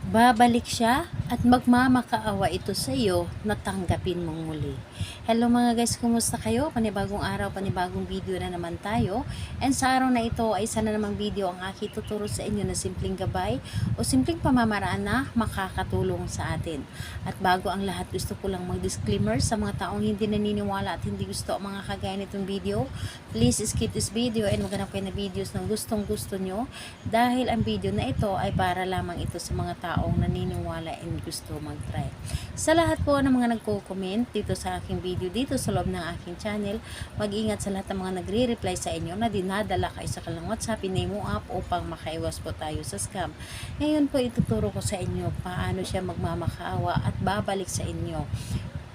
Babalik siya at magmamakaawa ito sa iyo na tanggapin mong muli. Hello mga guys, kumusta kayo? Panibagong araw, panibagong video na naman tayo. And sa araw na ito ay isa na namang video ang aking tuturo sa inyo na simpleng gabay o simpleng pamamaraan na makakatulong sa atin. At bago ang lahat, gusto ko lang mag-disclaimer sa mga taong hindi naniniwala at hindi gusto ang mga kagaya nitong video. Please skip this video and maghanap kayo na videos na gustong gusto nyo dahil ang video na ito ay para lamang ito sa mga taong naniniwala and gusto mag-try. Sa lahat po ng mga nagko-comment dito sa aking video, dito sa loob ng aking channel, mag-ingat sa lahat ng mga nagre-reply sa inyo na dinadala kayo sa kalang WhatsApp, pinay mo up upang makaiwas po tayo sa scam. Ngayon po ituturo ko sa inyo paano siya magmamakaawa at babalik sa inyo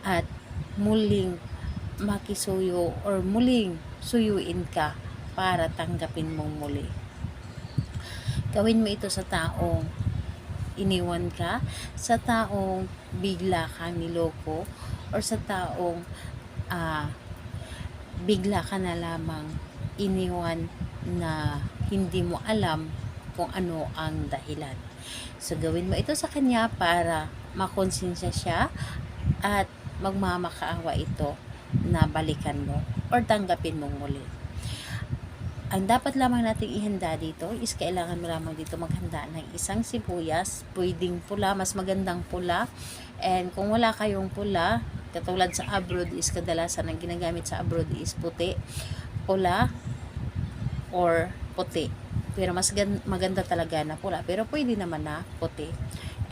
at muling makisuyo or muling suyuin ka para tanggapin mong muli. Gawin mo ito sa taong iniwan ka, sa taong bigla kang niloko, or sa taong bigla ka na lamang iniwan na hindi mo alam kung ano ang dahilan. So, gawin mo ito sa kanya para makonsensya siya at magmamakaawa ito na balikan mo or tanggapin mong muli. Ang dapat lamang nating ihanda dito is kailangan mo lamang dito maghanda ng isang sibuyas, pwedeng pula, mas magandang pula. And kung wala kayong pula, katulad sa abroad is kadalasan ang ginagamit sa abroad is puti, pula, or puti. Pero mas maganda talaga na pula, pero pwede naman na puti.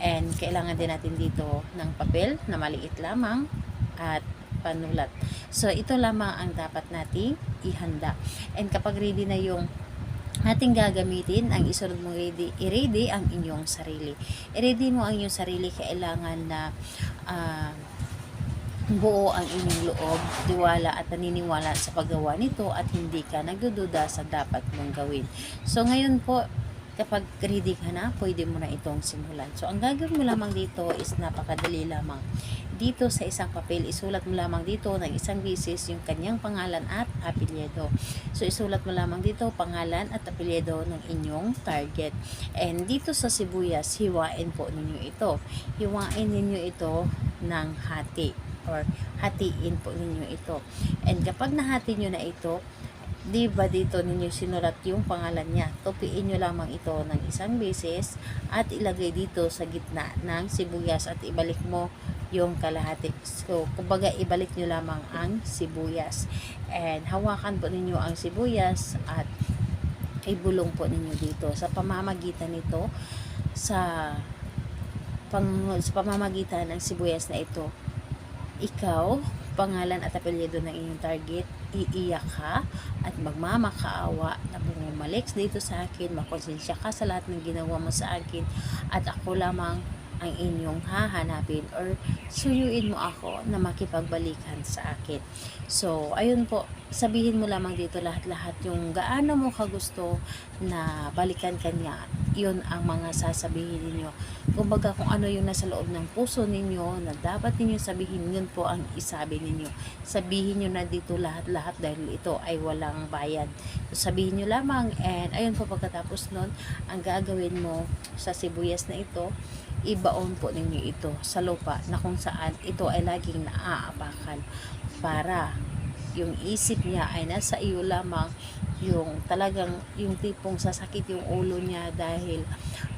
And kailangan din natin dito ng papel na maliit lamang at panulat. So, ito lamang ang dapat nating ihanda. And kapag ready na yung ating gagamitin, ang isunod mong i-ready ang inyong sarili. I-ready mo ang inyong sarili, kailangan na buo ang inyong loob, tiwala at naniniwala sa paggawa nito at hindi ka nagdududa sa dapat mong gawin. So, ngayon po, kapag ready ka na, pwede mo na itong simulan. So, ang gagawin mo lamang dito is napakadali lamang. Dito sa isang papel, isulat mo lamang dito ng isang beses yung kanyang pangalan at apelyido. So, isulat mo lamang dito pangalan at apelyido ng inyong target. And dito sa sibuyas, hiwain po ninyo ito. Hiwain ninyo ito ng hati or hatiin po ninyo ito. And kapag nahati nyo na ito, di ba dito ninyo sinulat yung pangalan niya? Tupiin nyo lamang ito ng isang beses at ilagay dito sa gitna ng sibuyas at ibalik mo yung kalahati. So, kumbaga ibalik nyo lamang ang sibuyas. And hawakan po ninyo ang sibuyas at ibulong po ninyo dito. Sa pamamagitan nito, sa pamamagitan ng sibuyas na ito, ikaw, pangalan at apelyido ng inyong target, iiyak ka at magmamakaawa na bumalik dito sa akin, makonsensya ka sa lahat ng ginawa mo sa akin at ako lamang ang inyong hahanapin or suyuin mo ako na makipagbalikan sa akin. So, ayun po, sabihin mo lamang dito lahat-lahat yung gaano mo kagusto na balikan kanya. Yun ang mga sasabihin ninyo. Kumbaga kung ano yung nasa loob ng puso ninyo na dapat ninyo sabihin, yun po ang isabi ninyo. Sabihin nyo na dito lahat-lahat dahil ito ay walang bayad. So, sabihin nyo lamang and ayun po pagkatapos nun, ang gagawin mo sa sibuyas na ito, ibaon po ninyo ito sa lupa na kung saan ito ay laging naaapakan para yung isip niya ay nasa iyo lamang, yung talagang yung tipong sasakit yung ulo niya dahil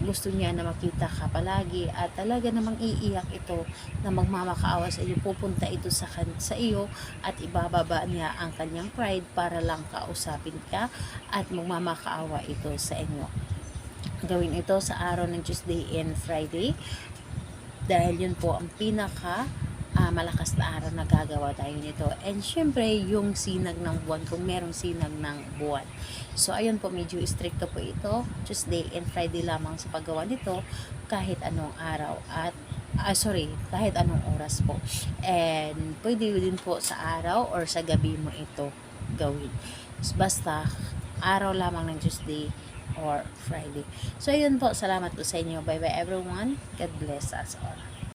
gusto niya na makita ka palagi at talaga namang iiyak ito na magmamakaawa sa iyo, pupunta ito sa iyo at ibababa niya ang kanyang pride para lang kausapin ka at magmamakaawa ito sa inyo. Gawin ito sa araw ng Tuesday and Friday dahil yun po ang pinaka malakas na araw na gagawa tayo nito. And syempre yung sinag ng buwan, kung merong sinag ng buwan. So ayun po, medyo stricto po ito, Tuesday and Friday lamang sa paggawa nito kahit anong araw at kahit anong oras po. And pwede din po sa araw or sa gabi mo ito gawin. Basta araw lamang ng Tuesday or Friday. So, ayun po. Salamat po sa inyo. Bye-bye everyone. God bless us all.